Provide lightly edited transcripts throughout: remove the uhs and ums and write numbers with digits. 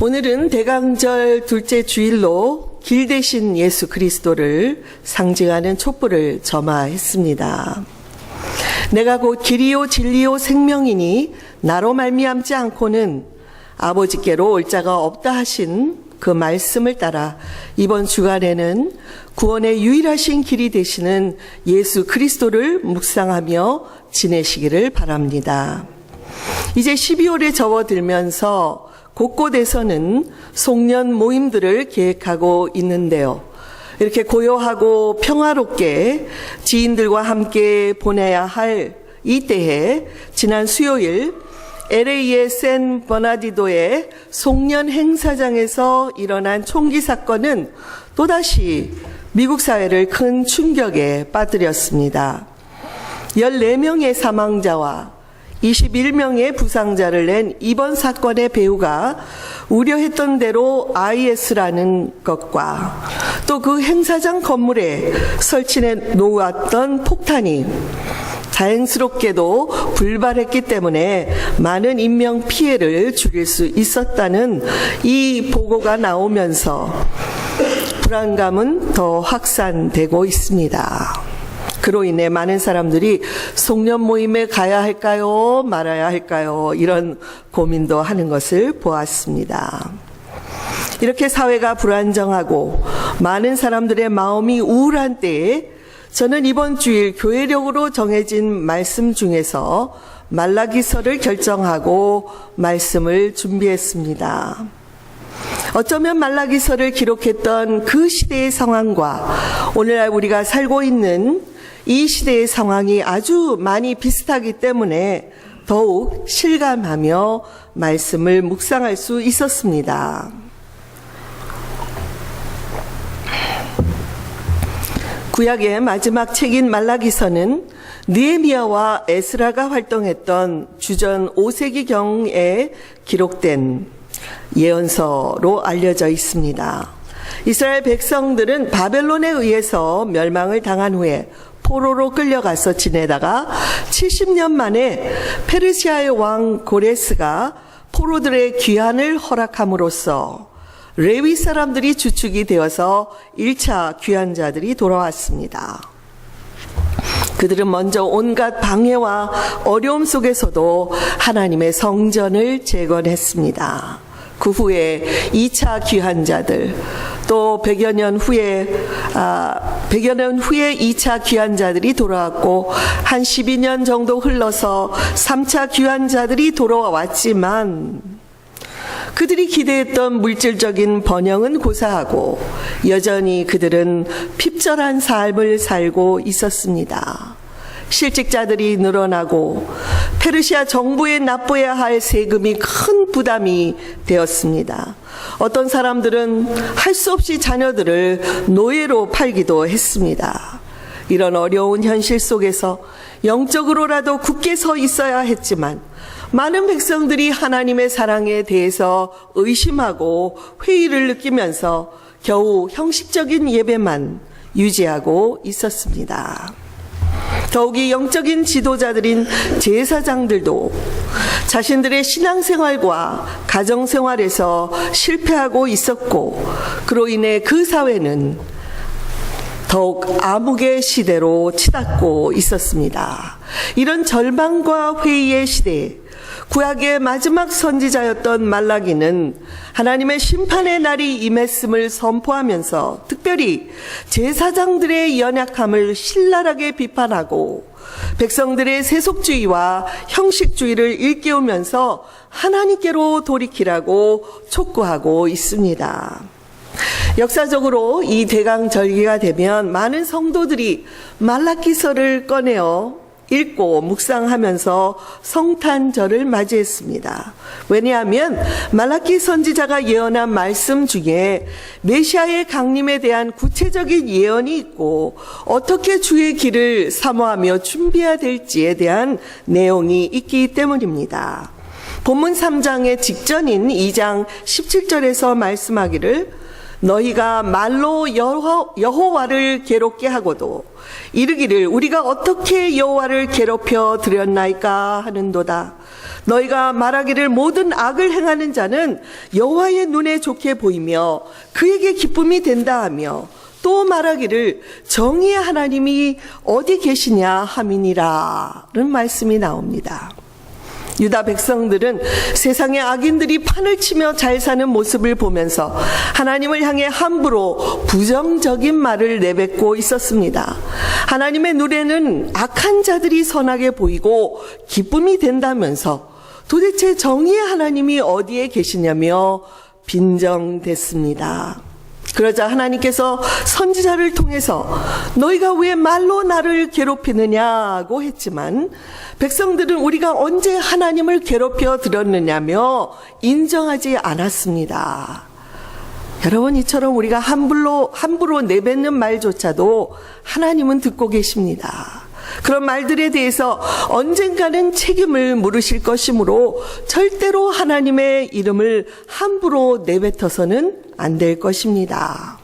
오늘은 대강절 둘째 주일로 길 대신 예수 그리스도를 상징하는 촛불을 점화했습니다. 내가 곧 길이요 진리요 생명이니 나로 말미암지 않고는 아버지께로 올 자가 없다 하신 그 말씀을 따라 이번 주간에는 구원의 유일하신 길이 되시는 예수 그리스도를 묵상하며 지내시기를 바랍니다. 이제 12월에 접어들면서 곳곳에서는 송년 모임들을 계획하고 있는데요. 이렇게 고요하고 평화롭게 지인들과 함께 보내야 할 이때에 지난 수요일 LA의 샌 버나디노의 송년 행사장에서 일어난 총기 사건은 또다시 미국 사회를 큰 충격에 빠뜨렸습니다. 14명의 사망자와 21명의 부상자를 낸 이번 사건의 배후가 우려했던 대로 IS라는 것과 또 그 행사장 건물에 설치해 놓았던 폭탄이 다행스럽게도 불발했기 때문에 많은 인명 피해를 줄일 수 있었다는 이 보고가 나오면서 불안감은 더 확산되고 있습니다. 그로 인해 많은 사람들이 송년 모임에 가야 할까요? 말아야 할까요? 이런 고민도 하는 것을 보았습니다. 이렇게 사회가 불안정하고 많은 사람들의 마음이 우울한 때에 저는 이번 주일 교회력으로 정해진 말씀 중에서 말라기서를 결정하고 말씀을 준비했습니다. 어쩌면 말라기서를 기록했던 그 시대의 상황과 오늘날 우리가 살고 있는 이 시대의 상황이 아주 많이 비슷하기 때문에 더욱 실감하며 말씀을 묵상할 수 있었습니다. 구약의 마지막 책인 말라기서는 느헤미야와 에스라가 활동했던 주전 5세기경에 기록된 예언서로 알려져 있습니다. 이스라엘 백성들은 바벨론에 의해서 멸망을 당한 후에 포로로 끌려가서 지내다가 70년 만에 페르시아의 왕 고레스가 포로들의 귀환을 허락함으로써 레위 사람들이 주축이 되어서 1차 귀환자들이 돌아왔습니다. 그들은 먼저 온갖 방해와 어려움 속에서도 하나님의 성전을 재건했습니다. 그 후에 2차 귀환자들, 또 100여 년 후에 2차 귀환자들이 돌아왔고 한 12년 정도 흘러서 3차 귀환자들이 돌아왔지만 그들이 기대했던 물질적인 번영은 고사하고 여전히 그들은 핍절한 삶을 살고 있었습니다. 실직자들이 늘어나고 페르시아 정부에 납부해야 할 세금이 큰 부담이 되었습니다. 어떤 사람들은 할 수 없이 자녀들을 노예로 팔기도 했습니다. 이런 어려운 현실 속에서 영적으로라도 굳게 서 있어야 했지만 많은 백성들이 하나님의 사랑에 대해서 의심하고 회의를 느끼면서 겨우 형식적인 예배만 유지하고 있었습니다. 더욱이 영적인 지도자들인 제사장들도 자신들의 신앙생활과 가정생활에서 실패하고 있었고 그로 인해 그 사회는 더욱 암흑의 시대로 치닫고 있었습니다. 이런 절망과 회의의 시대에 구약의 마지막 선지자였던 말라기는 하나님의 심판의 날이 임했음을 선포하면서 특별히 제사장들의 연약함을 신랄하게 비판하고 백성들의 세속주의와 형식주의를 일깨우면서 하나님께로 돌이키라고 촉구하고 있습니다. 역사적으로 이 대강절기가 되면 많은 성도들이 말라기서를 꺼내어 읽고 묵상하면서 성탄절을 맞이했습니다. 왜냐하면 말라기 선지자가 예언한 말씀 중에 메시아의 강림에 대한 구체적인 예언이 있고 어떻게 주의 길을 사모하며 준비해야 될지에 대한 내용이 있기 때문입니다. 본문 3장의 직전인 2장 17절에서 말씀하기를 너희가 말로 여호와를 괴롭게 하고도 이르기를 우리가 어떻게 여호와를 괴롭혀 드렸나이까 하는도다. 너희가 말하기를 모든 악을 행하는 자는 여호와의 눈에 좋게 보이며 그에게 기쁨이 된다 하며 또 말하기를 정의의 하나님이 어디 계시냐 함이니라는 말씀이 나옵니다. 유다 백성들은 세상의 악인들이 판을 치며 잘 사는 모습을 보면서 하나님을 향해 함부로 부정적인 말을 내뱉고 있었습니다. 하나님의 눈에는 악한 자들이 선하게 보이고 기쁨이 된다면서 도대체 정의의 하나님이 어디에 계시냐며 빈정댔습니다. 그러자 하나님께서 선지자를 통해서 너희가 왜 말로 나를 괴롭히느냐고 했지만 백성들은 우리가 언제 하나님을 괴롭혀 드렸느냐며 인정하지 않았습니다. 여러분, 이처럼 우리가 함부로 내뱉는 말조차도 하나님은 듣고 계십니다. 그런 말들에 대해서 언젠가는 책임을 물으실 것이므로 절대로 하나님의 이름을 함부로 내뱉어서는 안 될 것입니다.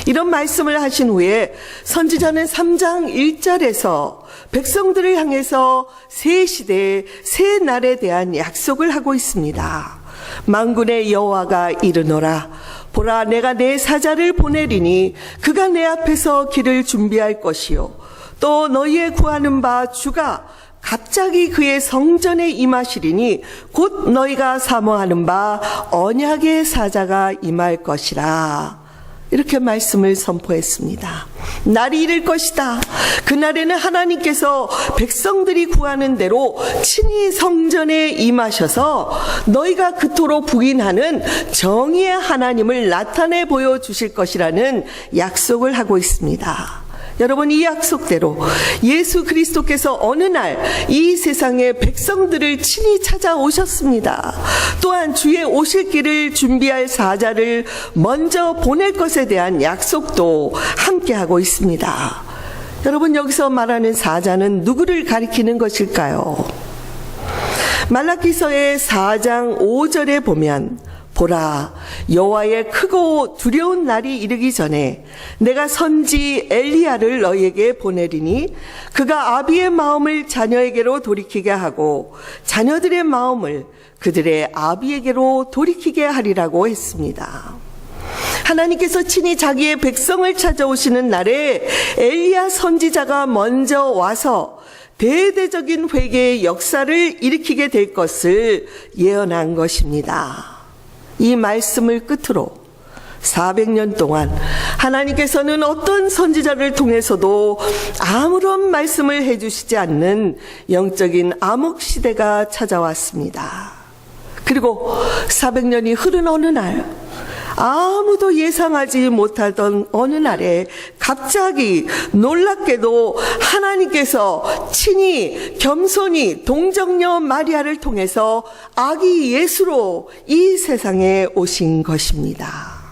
이런 말씀을 하신 후에 선지자는 3장 1절에서 백성들을 향해서 새 시대, 새 날에 대한 약속을 하고 있습니다. 만군의 여호와가 이르노라. 보라, 내가 내 사자를 보내리니 그가 내 앞에서 길을 준비할 것이요. 또 너희의 구하는 바 주가 갑자기 그의 성전에 임하시리니 곧 너희가 사모하는 바 언약의 사자가 임할 것이라. 이렇게 말씀을 선포했습니다. 날이 이를 것이다. 그날에는 하나님께서 백성들이 구하는 대로 친히 성전에 임하셔서 너희가 그토록 부인하는 정의의 하나님을 나타내 보여주실 것이라는 약속을 하고 있습니다. 여러분, 이 약속대로 예수 그리스도께서 어느 날 이 세상의 백성들을 친히 찾아오셨습니다. 또한 주의 오실 길을 준비할 사자를 먼저 보낼 것에 대한 약속도 함께하고 있습니다. 여러분, 여기서 말하는 사자는 누구를 가리키는 것일까요? 말라기서의 4장 5절에 보면 보라, 여호와의 크고 두려운 날이 이르기 전에 내가 선지 엘리야를 너희에게 보내리니 그가 아비의 마음을 자녀에게로 돌이키게 하고 자녀들의 마음을 그들의 아비에게로 돌이키게 하리라고 했습니다. 하나님께서 친히 자기의 백성을 찾아오시는 날에 엘리야 선지자가 먼저 와서 대대적인 회개의 역사를 일으키게 될 것을 예언한 것입니다. 이 말씀을 끝으로 400년 동안 하나님께서는 어떤 선지자를 통해서도 아무런 말씀을 해주시지 않는 영적인 암흑 시대가 찾아왔습니다. 그리고 400년이 흐른 어느 날, 아무도 예상하지 못하던 어느 날에 갑자기 놀랍게도 하나님께서 친히 겸손히 동정녀 마리아를 통해서 아기 예수로 이 세상에 오신 것입니다.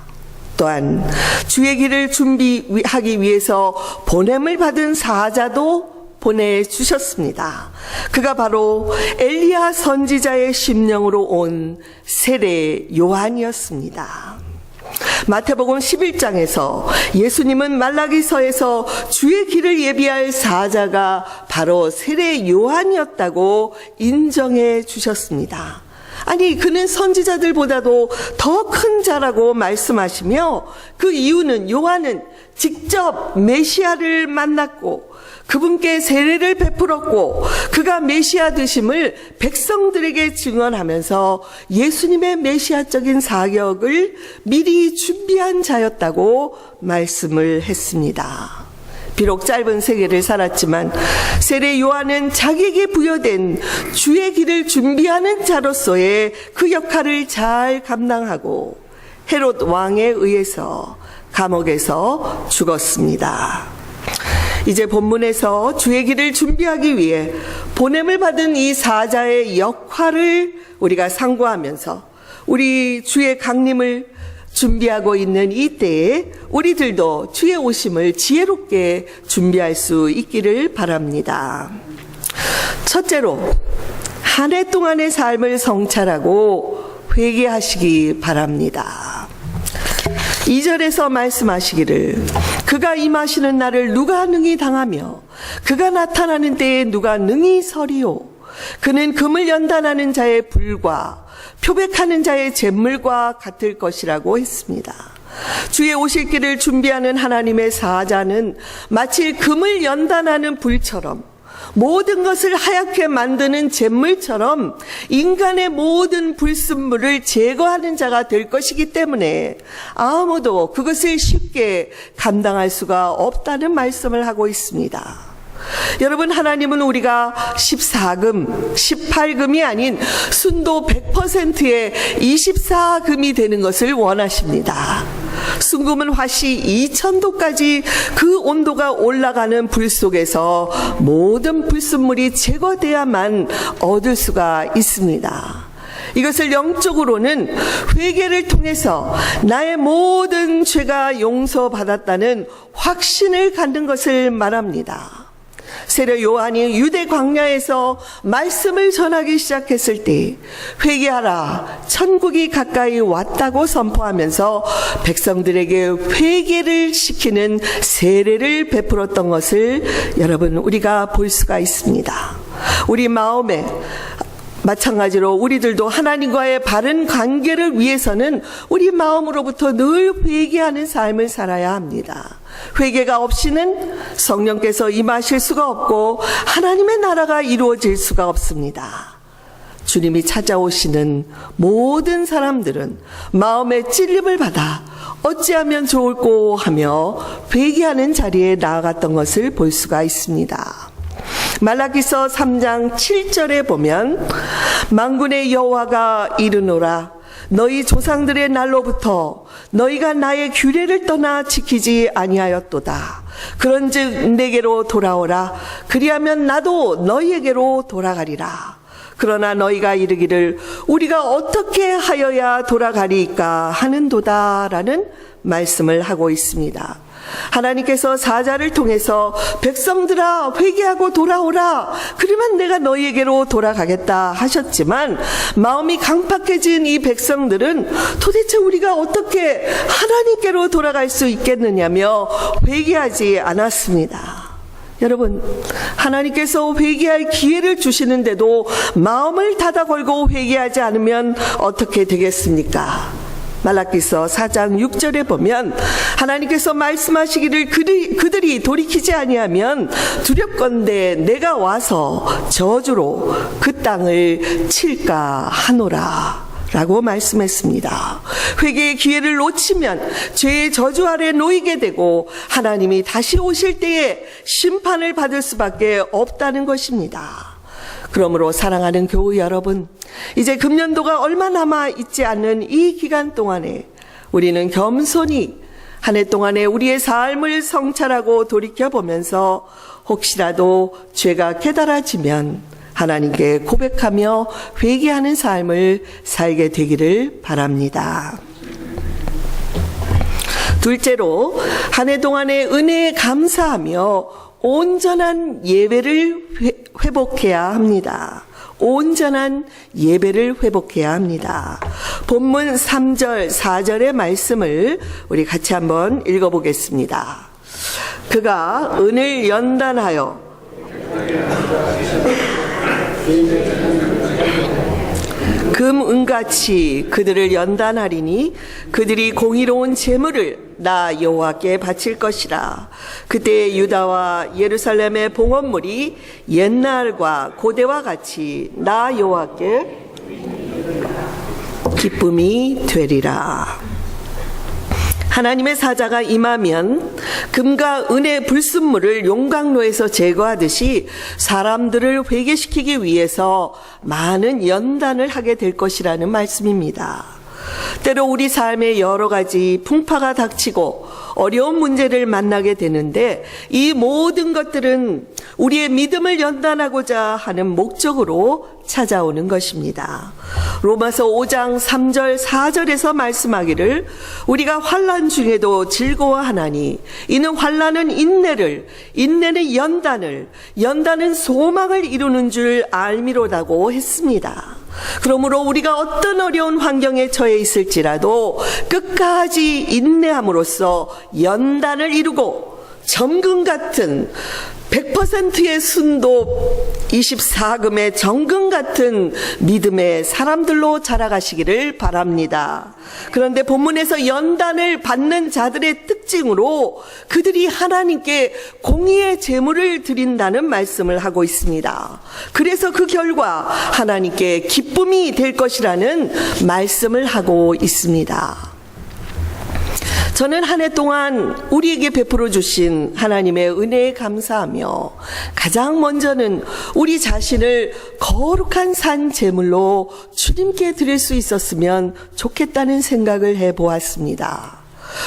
또한 주의 길을 준비하기 위해서 보냄을 받은 사자도 보내주셨습니다. 그가 바로 엘리야 선지자의 심령으로 온 세례 요한이었습니다. 마태복음 11장에서 예수님은 말라기서에서 주의 길을 예비할 사자가 바로 세례 요한이었다고 인정해 주셨습니다. 아니, 그는 선지자들보다도 더 큰 자라고 말씀하시며 그 이유는 요한은 직접 메시아를 만났고 그분께 세례를 베풀었고 그가 메시아 되심을 백성들에게 증언하면서 예수님의 메시아적인 사역을 미리 준비한 자였다고 말씀을 했습니다. 비록 짧은 세계를 살았지만 세례 요한은 자기에게 부여된 주의 길을 준비하는 자로서의 그 역할을 잘 감당하고 헤롯 왕에 의해서 감옥에서 죽었습니다. 이제 본문에서 주의 길을 준비하기 위해 보냄을 받은 이 사자의 역할을 우리가 상고하면서 우리 주의 강림을 준비하고 있는 이때에 우리들도 주의 오심을 지혜롭게 준비할 수 있기를 바랍니다. 첫째로, 한 해 동안의 삶을 성찰하고 회개하시기 바랍니다. 2절에서 말씀하시기를 그가 임하시는 날을 누가 능히 당하며 그가 나타나는 때에 누가 능히 서리요. 그는 금을 연단하는 자의 불과 표백하는 자의 잿물과 같을 것이라고 했습니다. 주의 오실 길을 준비하는 하나님의 사자는 마치 금을 연단하는 불처럼 모든 것을 하얗게 만드는 잿물처럼 인간의 모든 불순물을 제거하는 자가 될 것이기 때문에 아무도 그것을 쉽게 감당할 수가 없다는 말씀을 하고 있습니다. 여러분, 하나님은 우리가 14금, 18금이 아닌 순도 100%의 24금이 되는 것을 원하십니다. 순금은 화씨 2000도까지 그 온도가 올라가는 불 속에서 모든 불순물이 제거돼야만 얻을 수가 있습니다. 이것을 영적으로는 회개를 통해서 나의 모든 죄가 용서받았다는 확신을 갖는 것을 말합니다. 세례 요한이 유대 광야에서 말씀을 전하기 시작했을 때 회개하라, 천국이 가까이 왔다고 선포하면서 백성들에게 회개를 시키는 세례를 베풀었던 것을 여러분 우리가 볼 수가 있습니다. 우리 마음에 마찬가지로 우리들도 하나님과의 바른 관계를 위해서는 우리 마음으로부터 늘 회개하는 삶을 살아야 합니다. 회개가 없이는 성령께서 임하실 수가 없고 하나님의 나라가 이루어질 수가 없습니다. 주님이 찾아오시는 모든 사람들은 마음의 찔림을 받아 어찌하면 좋을꼬 하며 회개하는 자리에 나아갔던 것을 볼 수가 있습니다. 말라기서 3장 7절에 보면 만군의 여호와가 이르노라 너희 조상들의 날로부터 너희가 나의 규례를 떠나 지키지 아니하였도다. 그런즉 내게로 돌아오라. 그리하면 나도 너희에게로 돌아가리라. 그러나 너희가 이르기를 우리가 어떻게 하여야 돌아가리까 하는도다라는 말씀을 하고 있습니다. 하나님께서 사자를 통해서 백성들아 회개하고 돌아오라. 그러면 내가 너희에게로 돌아가겠다 하셨지만 마음이 강팍해진 이 백성들은 도대체 우리가 어떻게 하나님께로 돌아갈 수 있겠느냐며 회개하지 않았습니다. 여러분, 하나님께서 회개할 기회를 주시는데도 마음을 닫아 걸고 회개하지 않으면 어떻게 되겠습니까? 말라기서 4장 6절에 보면 하나님께서 말씀하시기를 그들이 돌이키지 아니하면 두렵건대 내가 와서 저주로 그 땅을 칠까 하노라 라고 말씀했습니다. 회개의 기회를 놓치면 죄의 저주 아래 놓이게 되고 하나님이 다시 오실 때에 심판을 받을 수밖에 없다는 것입니다. 그러므로 사랑하는 교우 여러분, 이제 금년도가 얼마 남아 있지 않는 이 기간 동안에 우리는 겸손히 한 해 동안에 우리의 삶을 성찰하고 돌이켜보면서 혹시라도 죄가 깨달아지면 하나님께 고백하며 회개하는 삶을 살게 되기를 바랍니다. 둘째로 한 해 동안의 은혜에 감사하며 온전한 예배를 회복해야 합니다. 온전한 예배를 회복해야 합니다. 본문 3절, 4절의 말씀을 우리 같이 한번 읽어보겠습니다. 그가 은을 연단하여 금은같이 그들을 연단하리니 그들이 공의로운 제물을 나 여호와께 바칠 것이라. 그때 유다와 예루살렘의 봉헌물이 옛날과 고대와 같이 나 여호와께 기쁨이 되리라. 하나님의 사자가 임하면 금과 은의 불순물을 용광로에서 제거하듯이 사람들을 회개시키기 위해서 많은 연단을 하게 될 것이라는 말씀입니다. 때로 우리 삶에 여러 가지 풍파가 닥치고 어려운 문제를 만나게 되는데 이 모든 것들은 우리의 믿음을 연단하고자 하는 목적으로 찾아오는 것입니다. 로마서 5장 3절 4절에서 말씀하기를 우리가 환난 중에도 즐거워하나니 이는 환난은 인내를, 인내는 연단을, 연단은 소망을 이루는 줄 알미로다고 했습니다. 그러므로 우리가 어떤 어려운 환경에 처해 있을지라도 끝까지 인내함으로써 연단을 이루고 정금 같은 100%의 순도 24금의 정금 같은 믿음의 사람들로 자라가시기를 바랍니다. 그런데 본문에서 연단을 받는 자들의 특징으로 그들이 하나님께 공의의 제물을 드린다는 말씀을 하고 있습니다. 그래서 그 결과 하나님께 기쁨이 될 것이라는 말씀을 하고 있습니다. 저는 한 해 동안 우리에게 베풀어 주신 하나님의 은혜에 감사하며 가장 먼저는 우리 자신을 거룩한 산 제물로 주님께 드릴 수 있었으면 좋겠다는 생각을 해보았습니다.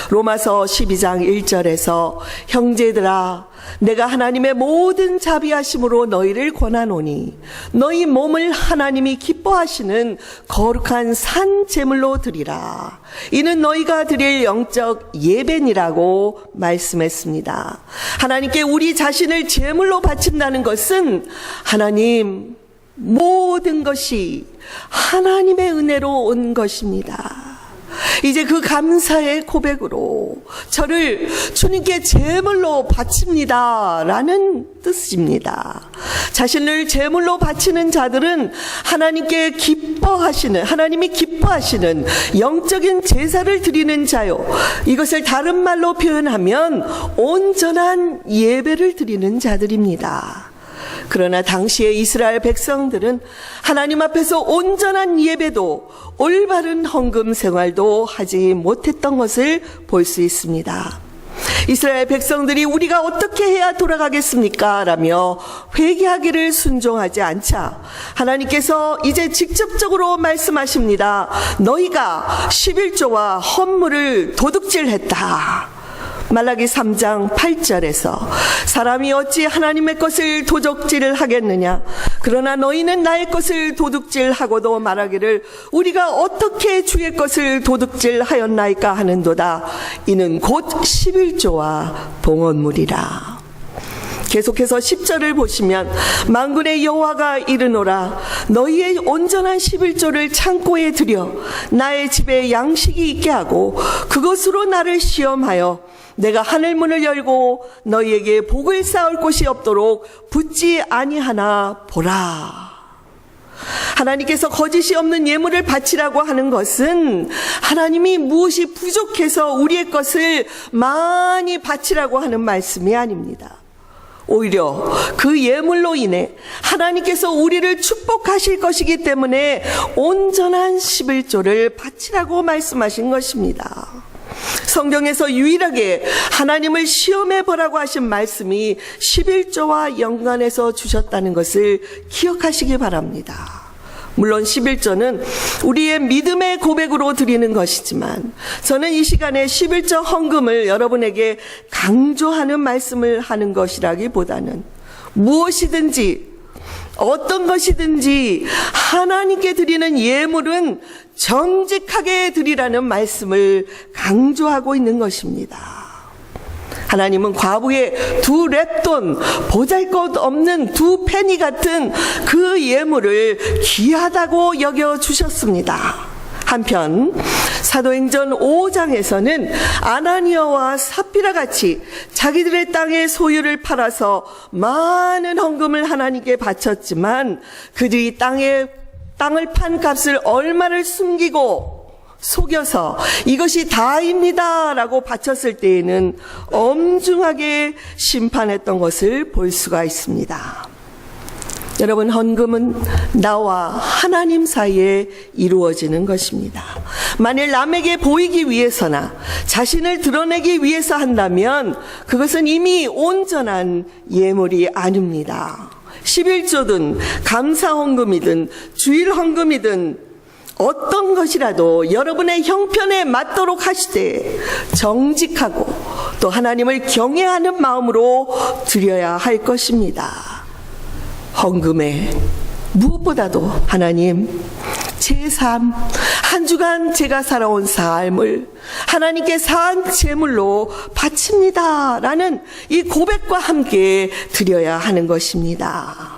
로마서 12장 1절에서 형제들아 내가 하나님의 모든 자비하심으로 너희를 권하노니 너희 몸을 하나님이 기뻐하시는 거룩한 산 제물로 드리라. 이는 너희가 드릴 영적 예배니라고 말씀했습니다. 하나님께 우리 자신을 제물로 바친다는 것은 하나님 모든 것이 하나님의 은혜로 온 것입니다. 이제 그 감사의 고백으로 저를 주님께 제물로 바칩니다 라는 뜻입니다. 자신을 제물로 바치는 자들은 하나님께 기뻐하시는, 하나님이 기뻐하시는 영적인 제사를 드리는 자요, 이것을 다른 말로 표현하면 온전한 예배를 드리는 자들입니다. 그러나 당시의 이스라엘 백성들은 하나님 앞에서 온전한 예배도 올바른 헌금 생활도 하지 못했던 것을 볼 수 있습니다. 이스라엘 백성들이 우리가 어떻게 해야 돌아가겠습니까? 라며 회개하기를 순종하지 않자 하나님께서 이제 직접적으로 말씀하십니다. 너희가 11조와 헌물을 도둑질했다. 말라기 3장 8절에서 사람이 어찌 하나님의 것을 도둑질을 하겠느냐? 그러나 너희는 나의 것을 도둑질하고도 말하기를 우리가 어떻게 주의 것을 도둑질하였나이까 하는도다. 이는 곧 11조와 봉헌물이라. 계속해서 10절을 보시면 만군의 여호와가 이르노라 너희의 온전한 11조를 창고에 들여 나의 집에 양식이 있게 하고 그것으로 나를 시험하여 내가 하늘문을 열고 너희에게 복을 쌓을 곳이 없도록 붙지 아니하나 보라. 하나님께서 거짓이 없는 예물을 바치라고 하는 것은 하나님이 무엇이 부족해서 우리의 것을 많이 바치라고 하는 말씀이 아닙니다. 오히려 그 예물로 인해 하나님께서 우리를 축복하실 것이기 때문에 온전한 11조를 바치라고 말씀하신 것입니다. 성경에서 유일하게 하나님을 시험해 보라고 하신 말씀이 11조와 연관해서 주셨다는 것을 기억하시기 바랍니다. 물론 11조는 우리의 믿음의 고백으로 드리는 것이지만 저는 이 시간에 11조 헌금을 여러분에게 강조하는 말씀을 하는 것이라기보다는 무엇이든지 어떤 것이든지 하나님께 드리는 예물은 정직하게 드리라는 말씀을 강조하고 있는 것입니다. 하나님은 과부의 2렙돈, 보잘것없는 2페니 같은 그 예물을 귀하다고 여겨주셨습니다. 한편 사도행전 5장에서는 아나니아와 삽비라 같이 자기들의 땅의 소유를 팔아서 많은 헌금을 하나님께 바쳤지만 그들이 땅을 판 값을 얼마를 숨기고 속여서 이것이 다입니다 라고 바쳤을 때에는 엄중하게 심판했던 것을 볼 수가 있습니다. 여러분, 헌금은 나와 하나님 사이에 이루어지는 것입니다. 만일 남에게 보이기 위해서나 자신을 드러내기 위해서 한다면 그것은 이미 온전한 예물이 아닙니다. 11조든 감사 헌금이든 주일 헌금이든 어떤 것이라도 여러분의 형편에 맞도록 하시되 정직하고 또 하나님을 경외하는 마음으로 드려야 할 것입니다. 헌금에 무엇보다도 하나님, 제 삶, 한 주간 제가 살아온 삶을 하나님께 산 제물로 바칩니다 라는 이 고백과 함께 드려야 하는 것입니다.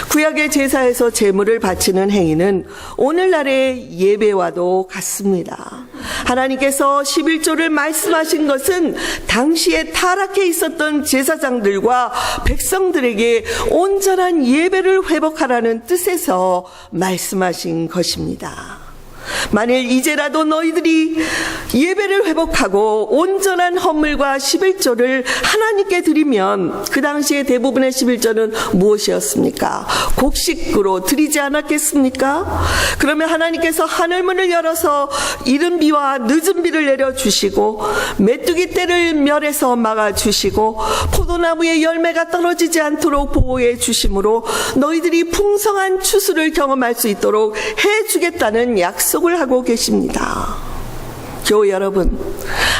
구약의 제사에서 제물을 바치는 행위는 오늘날의 예배와도 같습니다. 하나님께서 11조를 말씀하신 것은 당시에 타락해 있었던 제사장들과 백성들에게 온전한 예배를 회복하라는 뜻에서 말씀하신 것입니다. 만일 이제라도 너희들이 예배를 회복하고 온전한 헌물과 11조를 하나님께 드리면, 그 당시에 대부분의 11조는 무엇이었습니까? 곡식으로 드리지 않았겠습니까? 그러면 하나님께서 하늘문을 열어서 이른 비와 늦은 비를 내려주시고 메뚜기 떼를 멸해서 막아주시고 포도나무에 열매가 떨어지지 않도록 보호해 주심으로 너희들이 풍성한 추수를 경험할 수 있도록 해주겠다는 약속을 하고 계십니다. 교회 여러분,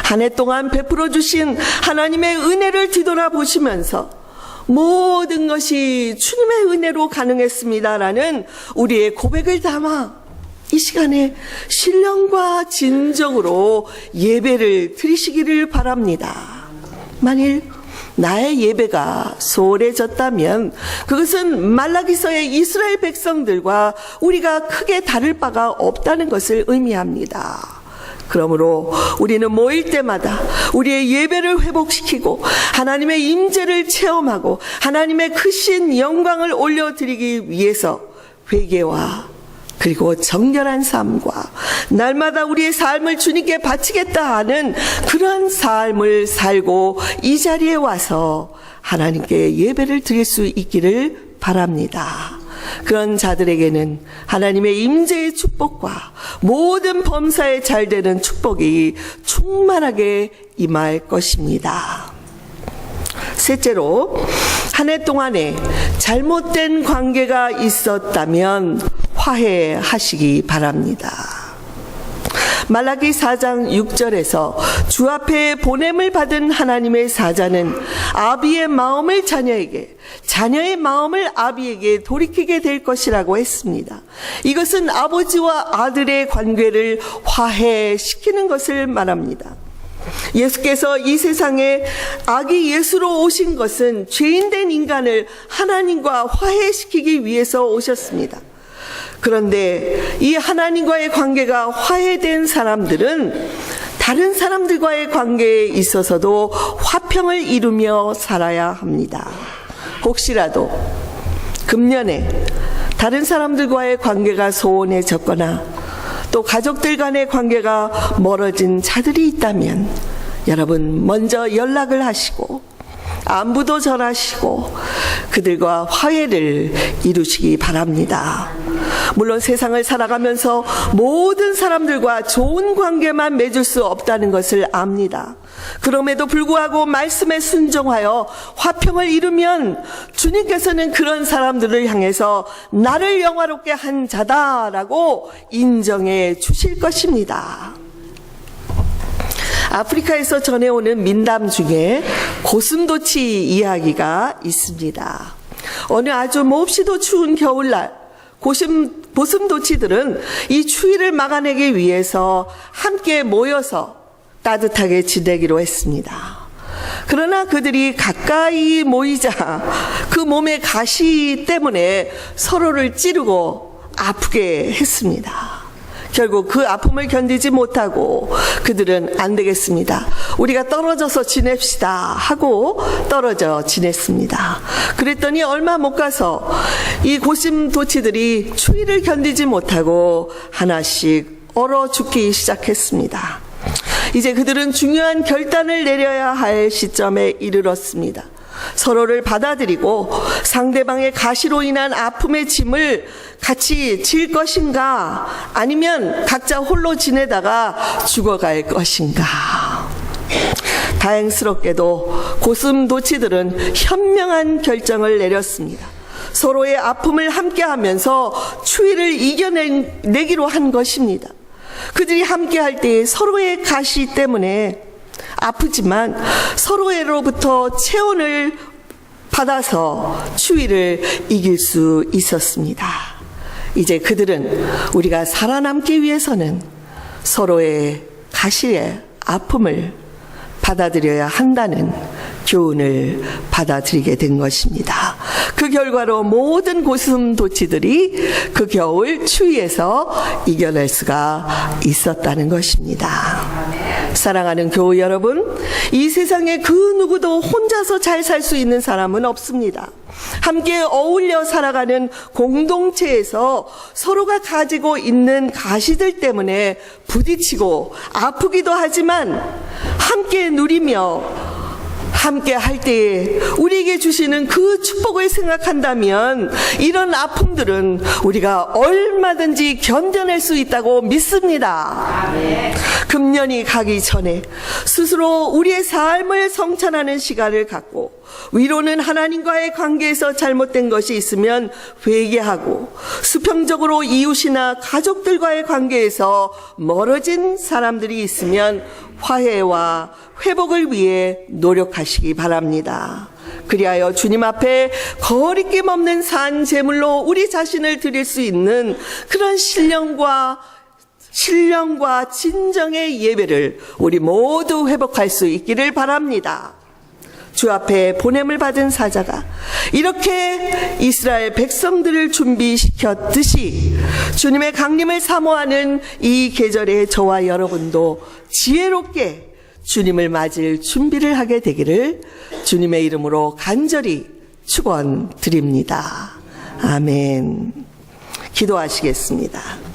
한 해 동안 베풀어 주신 하나님의 은혜를 뒤돌아보시면서 모든 것이 주님의 은혜로 가능했습니다라는 우리의 고백을 담아 이 시간에 신령과 진정으로 예배를 드리시기를 바랍니다. 만일 나의 예배가 소홀해졌다면 그것은 말라기서의 이스라엘 백성들과 우리가 크게 다를 바가 없다는 것을 의미합니다. 그러므로 우리는 모일 때마다 우리의 예배를 회복시키고 하나님의 임재를 체험하고 하나님의 크신 영광을 올려드리기 위해서 회개와 그리고 정결한 삶과 날마다 우리의 삶을 주님께 바치겠다 하는 그런 삶을 살고 이 자리에 와서 하나님께 예배를 드릴 수 있기를 바랍니다. 그런 자들에게는 하나님의 임재의 축복과 모든 범사에 잘 되는 축복이 충만하게 임할 것입니다. 셋째로, 한 해 동안에 잘못된 관계가 있었다면 화해하시기 바랍니다. 말라기 4장 6절에서 주 앞에 보냄을 받은 하나님의 사자는 아비의 마음을 자녀에게, 자녀의 마음을 아비에게 돌이키게 될 것이라고 했습니다. 이것은 아버지와 아들의 관계를 화해시키는 것을 말합니다. 예수께서 이 세상에 아기 예수로 오신 것은 죄인된 인간을 하나님과 화해시키기 위해서 오셨습니다. 그런데 이 하나님과의 관계가 화해된 사람들은 다른 사람들과의 관계에 있어서도 화평을 이루며 살아야 합니다. 혹시라도 금년에 다른 사람들과의 관계가 소원해졌거나 또 가족들 간의 관계가 멀어진 자들이 있다면 여러분 먼저 연락을 하시고 안부도 전하시고 그들과 화해를 이루시기 바랍니다. 물론 세상을 살아가면서 모든 사람들과 좋은 관계만 맺을 수 없다는 것을 압니다. 그럼에도 불구하고 말씀에 순종하여 화평을 이루면 주님께서는 그런 사람들을 향해서 나를 영화롭게 한 자다라고 인정해 주실 것입니다. 아프리카에서 전해오는 민담 중에 고슴도치 이야기가 있습니다. 어느 아주 몹시도 추운 겨울날 고슴도치들은 이 추위를 막아내기 위해서 함께 모여서 따뜻하게 지내기로 했습니다. 그러나 그들이 가까이 모이자 그 몸의 가시 때문에 서로를 찌르고 아프게 했습니다. 결국 그 아픔을 견디지 못하고 그들은 안 되겠습니다, 우리가 떨어져서 지냅시다 하고 떨어져 지냈습니다. 그랬더니 얼마 못 가서 이 고슴도치들이 추위를 견디지 못하고 하나씩 얼어 죽기 시작했습니다. 이제 그들은 중요한 결단을 내려야 할 시점에 이르렀습니다. 서로를 받아들이고 상대방의 가시로 인한 아픔의 짐을 같이 질 것인가, 아니면 각자 홀로 지내다가 죽어갈 것인가. 다행스럽게도 고슴도치들은 현명한 결정을 내렸습니다. 서로의 아픔을 함께하면서 추위를 이겨내기로 한 것입니다. 그들이 함께할 때 서로의 가시 때문에 아프지만 서로로부터 체온을 받아서 추위를 이길 수 있었습니다. 이제 그들은 우리가 살아남기 위해서는 서로의 가시의 아픔을 받아들여야 한다는 교훈을 받아들이게 된 것입니다. 그 결과로 모든 고슴도치들이 그 겨울 추위에서 이겨낼 수가 있었다는 것입니다. 사랑하는 교우 여러분, 이 세상에 그 누구도 혼자서 잘 살 수 있는 사람은 없습니다. 함께 어울려 살아가는 공동체에서 서로가 가지고 있는 가시들 때문에 부딪히고 아프기도 하지만 함께 누리며 함께 할 때에 우리에게 주시는 그 축복을 생각한다면 이런 아픔들은 우리가 얼마든지 견뎌낼 수 있다고 믿습니다. 금년이 가기 전에 스스로 우리의 삶을 성찬하는 시간을 갖고 위로는 하나님과의 관계에서 잘못된 것이 있으면 회개하고 수평적으로 이웃이나 가족들과의 관계에서 멀어진 사람들이 있으면 화해와 회복을 위해 노력하시기 바랍니다. 그리하여 주님 앞에 거리낌 없는 산 제물로 우리 자신을 드릴 수 있는 그런 신령과 진정의 예배를 우리 모두 회복할 수 있기를 바랍니다. 주 앞에 보냄을 받은 사자가 이렇게 이스라엘 백성들을 준비시켰듯이 주님의 강림을 사모하는 이 계절에 저와 여러분도 지혜롭게 주님을 맞을 준비를 하게 되기를 주님의 이름으로 간절히 축원드립니다. 아멘. 기도하시겠습니다.